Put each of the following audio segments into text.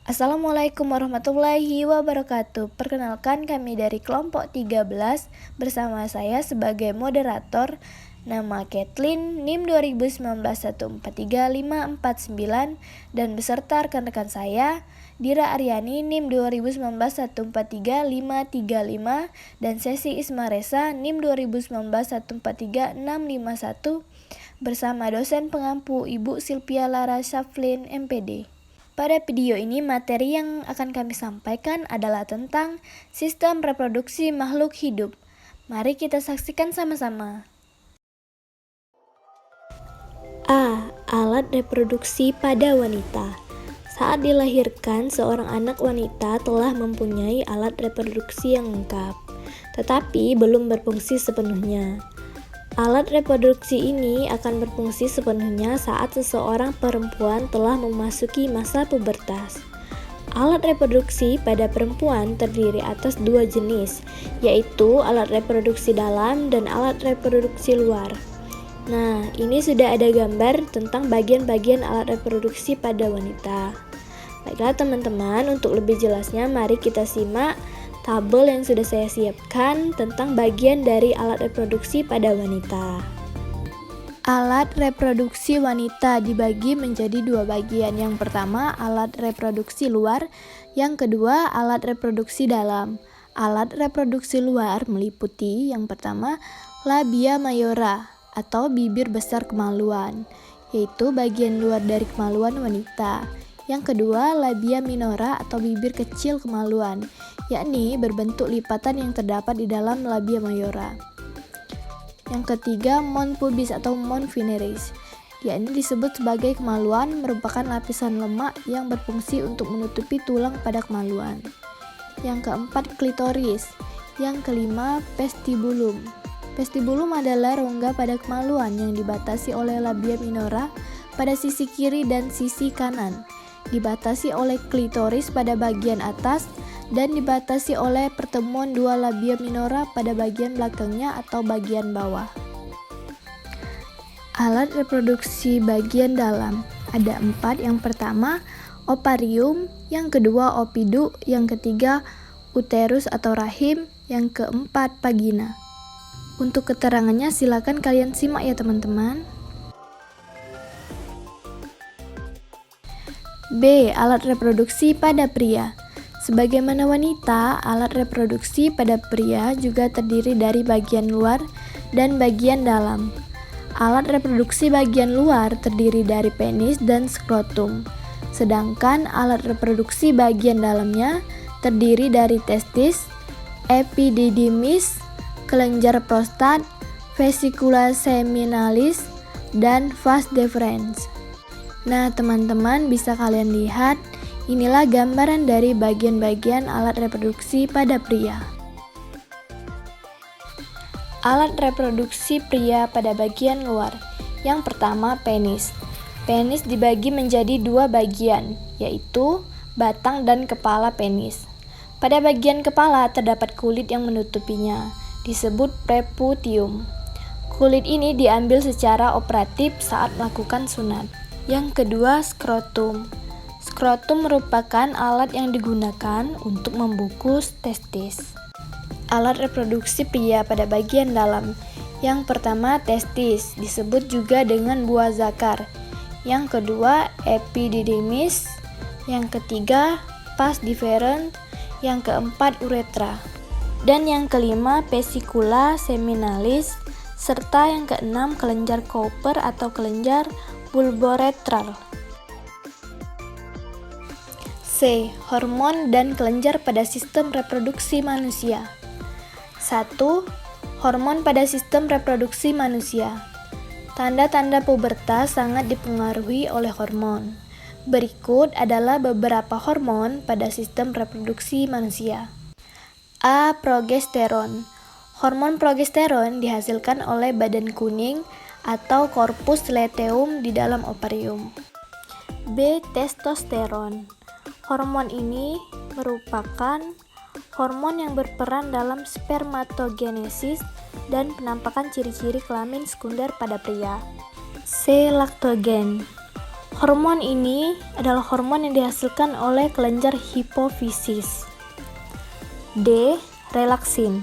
Assalamualaikum warahmatullahi wabarakatuh. Perkenalkan, kami dari kelompok 13 bersama saya sebagai moderator. Nama Kathleen, NIM 2019143549, dan beserta rekan-rekan saya Dira Aryani, NIM 2019143535, dan Sesi Ismaresa, NIM 2019143651, bersama dosen pengampu Ibu Silvia Lara Syaflin, MPD. Pada video ini, materi yang akan kami sampaikan adalah tentang sistem reproduksi makhluk hidup. Mari kita saksikan sama-sama. A. Alat reproduksi pada wanita. Saat dilahirkan, seorang anak wanita telah mempunyai alat reproduksi yang lengkap, tetapi belum berfungsi sepenuhnya. Alat reproduksi ini akan berfungsi sepenuhnya saat seseorang perempuan telah memasuki masa pubertas. Alat reproduksi pada perempuan terdiri atas dua jenis, yaitu alat reproduksi dalam dan alat reproduksi luar. Nah, ini sudah ada gambar tentang bagian-bagian alat reproduksi pada wanita. Baiklah teman-teman, untuk lebih jelasnya mari kita simak tabel yang sudah saya siapkan tentang bagian dari alat reproduksi pada wanita. Alat reproduksi wanita dibagi menjadi dua bagian. Yang pertama, alat reproduksi luar. Yang kedua, alat reproduksi dalam. Alat reproduksi luar meliputi yang pertama, labia mayora atau bibir besar kemaluan, yaitu bagian luar dari kemaluan wanita. Yang kedua, labia minora atau bibir kecil kemaluan, yakni berbentuk lipatan yang terdapat di dalam labia mayora. Yang ketiga, mons pubis atau mons veneris, yakni disebut sebagai kemaluan, merupakan lapisan lemak yang berfungsi untuk menutupi tulang pada kemaluan. Yang keempat, klitoris. Yang kelima, vestibulum. Vestibulum adalah rongga pada kemaluan yang dibatasi oleh labia minora pada sisi kiri dan sisi kanan, dibatasi oleh klitoris pada bagian atas, dan dibatasi oleh pertemuan dua labia minora pada bagian belakangnya atau bagian bawah. Alat reproduksi bagian dalam ada 4. Yang pertama, ovarium. Yang kedua, ovidu. Yang ketiga, uterus atau rahim. Yang keempat, vagina. Untuk keterangannya silakan kalian simak ya teman-teman. B. Alat reproduksi pada pria. Sebagaimana wanita, alat reproduksi pada pria juga terdiri dari bagian luar dan bagian dalam. Alat reproduksi bagian luar terdiri dari penis dan skrotum, sedangkan alat reproduksi bagian dalamnya terdiri dari testis, epididymis, kelenjar prostat, vesicula seminalis, dan vas deferens. Nah teman-teman, bisa kalian lihat, inilah gambaran dari bagian-bagian alat reproduksi pada pria. Alat reproduksi pria pada bagian luar. Yang pertama, penis. Penis dibagi menjadi dua bagian, yaitu batang dan kepala penis. Pada bagian kepala terdapat kulit yang menutupinya, disebut preputium. Kulit ini diambil secara operatif saat melakukan sunat. Yang kedua, skrotum. Skrotum merupakan alat yang digunakan untuk membungkus testis. Alat reproduksi pria pada bagian dalam. Yang pertama, testis, disebut juga dengan buah zakar. Yang kedua, epididymis. Yang ketiga, vas deferens. Yang keempat, uretra. Dan yang kelima, vesicula seminalis. Serta yang keenam, kelenjar Cooper atau kelenjar bulboretral. C. Hormon dan kelenjar pada sistem reproduksi manusia. 1. Hormon pada sistem reproduksi manusia. Tanda-tanda pubertas sangat dipengaruhi oleh hormon. Berikut adalah beberapa hormon pada sistem reproduksi manusia. A. Progesteron. Hormon progesteron dihasilkan oleh badan kuning atau korpus luteum di dalam ovarium. B. Testosteron. Hormon ini merupakan hormon yang berperan dalam spermatogenesis dan penampakan ciri-ciri kelamin sekunder pada pria. C. Laktogen. Hormon ini adalah hormon yang dihasilkan oleh kelenjar hipofisis. D. Relaksin.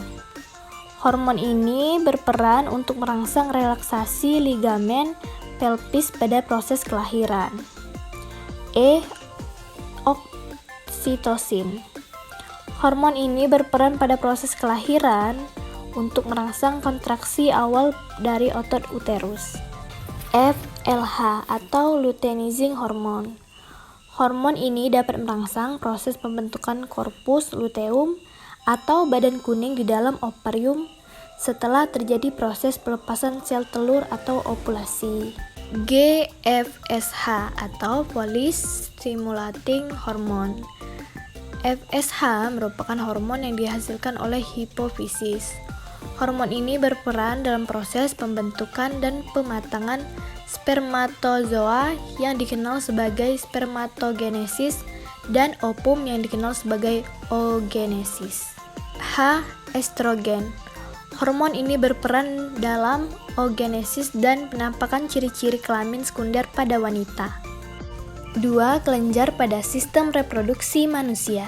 Hormon ini berperan untuk merangsang relaksasi ligamen pelvis pada proses kelahiran. E. Oksitosin. Hormon ini berperan pada proses kelahiran untuk merangsang kontraksi awal dari otot uterus. F. LH atau luteinizing hormone. Hormon ini dapat merangsang proses pembentukan korpus luteum atau badan kuning di dalam ovarium setelah terjadi proses pelepasan sel telur atau ovulasi. GFSH atau Follicle Stimulating Hormone. FSH merupakan hormon yang dihasilkan oleh hipofisis. Hormon ini berperan dalam proses pembentukan dan pematangan spermatozoa yang dikenal sebagai spermatogenesis dan ovum yang dikenal sebagai oogenesis. H. Estrogen. Hormon ini berperan dalam oogenesis dan penampakan ciri-ciri kelamin sekunder pada wanita. 2. Kelenjar pada sistem reproduksi manusia.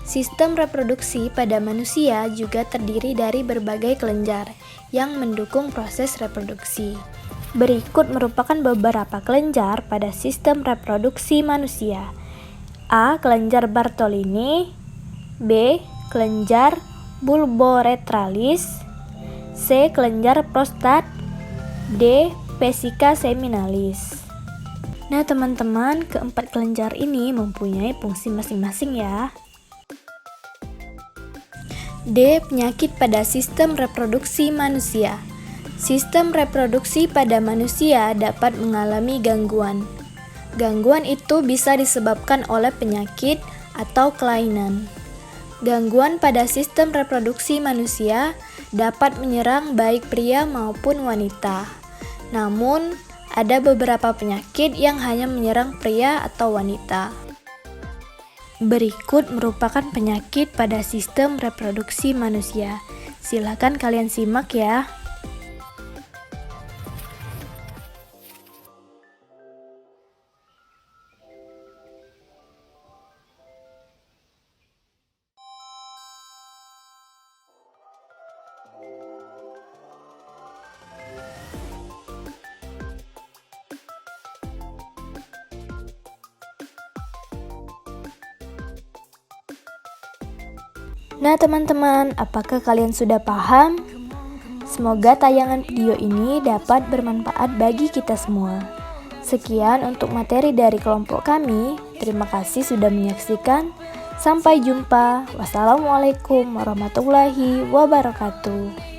Sistem reproduksi pada manusia juga terdiri dari berbagai kelenjar yang mendukung proses reproduksi. Berikut merupakan beberapa kelenjar pada sistem reproduksi manusia. A. Kelenjar Bartolini. B. Kelenjar bulboretralis. C. Kelenjar prostat. D. Vesica seminalis. Nah teman-teman, keempat kelenjar ini mempunyai fungsi masing-masing ya. D. Penyakit pada sistem reproduksi manusia. Sistem reproduksi pada manusia dapat mengalami gangguan. Gangguan itu bisa disebabkan oleh penyakit atau kelainan. Gangguan pada sistem reproduksi manusia dapat menyerang baik pria maupun wanita. Namun, ada beberapa penyakit yang hanya menyerang pria atau wanita. Berikut merupakan penyakit pada sistem reproduksi manusia. Silakan kalian simak ya. Nah teman-teman, apakah kalian sudah paham? Semoga tayangan video ini dapat bermanfaat bagi kita semua. Sekian untuk materi dari kelompok kami. Terima kasih sudah menyaksikan. Sampai jumpa. Wassalamualaikum warahmatullahi wabarakatuh.